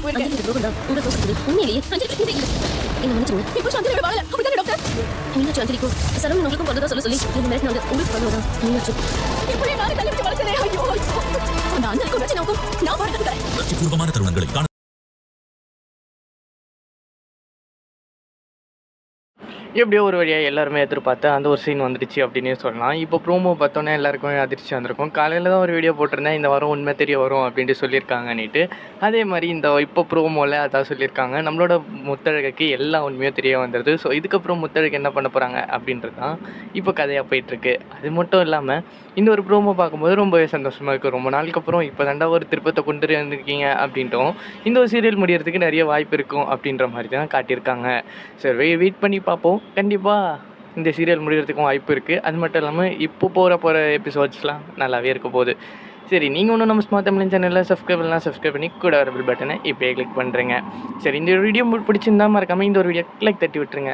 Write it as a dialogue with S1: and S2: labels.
S1: போயிருக்கேன்.
S2: அந்த துரோகம் தான் உங்களை தோற்கடிக்குது. உண்மையிலேயே அஞ்சலி என்ன மன்னிச்சிருங்க.
S1: இப்போ சாந்தினியோட வாழல. அப்படிதானே டாக்டர்?
S2: மீனாட்சி அஞ்சலிக்கும் சரவணன் உங்களுக்கும் பல்லதான் சொல்ல சொல்லி என்ன மிரட்டினாங்க. உங்களுக்கு பல்லவதான் மீனாட்சி.
S1: இப்படியே நானே தள்ளி வச்சு வளர்த்தனே. ஐயோ ஐயோ. அந்த அண்ணனுக்கும் ரச்சனாவுக்கும் நான் வாழ்க்கை தரேன்.
S3: உணர்ச்சிபூர்வமான தருணங்களை காண
S4: எப்படியோ ஒரு வழியாக எல்லாருமே எதிர்பார்த்து அந்த ஒரு சீன் வந்துடுச்சு அப்படின்னே சொல்லலாம். இப்போ ப்ரோமோ பார்த்தோன்னே எல்லாருக்குமே அதிர்ச்சி வந்திருக்கும். காலையில் தான் ஒரு வீடியோ போட்டிருந்தேன், இந்த வாரம் உண்மை தெரிய வரும் அப்படின்ட்டு சொல்லியிருக்காங்கன்னுட்டு. அதே மாதிரி இந்த இப்போ ப்ரோமோவில் அதான் சொல்லியிருக்காங்க, நம்மளோட முத்தழகுக்கு எல்லா உண்மையும் தெரிய வந்துடுது. ஸோ இதுக்கப்புறம் முத்தழகு என்ன பண்ண போகிறாங்க அப்படின்றது தான் இப்போ கதையாக போயிட்டுருக்கு. அது மட்டும் இல்லாமல் இந்த ஒரு ப்ரோமோ பார்க்கும்போது ரொம்பவே சந்தோஷமாக இருக்குது. ரொம்ப நாளுக்கு அப்புறம் இப்போ தாண்டா ஒரு திருப்பத்தை கொண்டு வந்திருக்கீங்க அப்படின்ட்டும் இந்த ஒரு சீரியல் முடியறதுக்கு நிறைய வாய்ப்பு இருக்கும் அப்படின்ற மாதிரி தான் காட்டியிருக்காங்க. சரி, வெயிட் பண்ணி பார்ப்போம். கண்டிப்பாக இந்த சீரியல் முடிகிறதுக்கும் வாய்ப்பு இருக்குது. அது மட்டும் இல்லாமல் இப்போ போகிற எபிசோட்ஸ்லாம் நல்லாவே இருக்க போகுது. சரி, நீங்கள் ஒன்றும் நம்ம ஸ்மார்ட் தமிழ் சேனலில் சப்ஸ்கிரைப் பண்ணி கூட வர பெல் பட்டனை இப்போயே கிளிக் பண்ணுறேங்க. சரி, இந்த வீடியோ பிடிச்சிருந்தா மறக்காமல் இந்த ஒரு வீடியோ லைக் தட்டி விட்டுருங்க.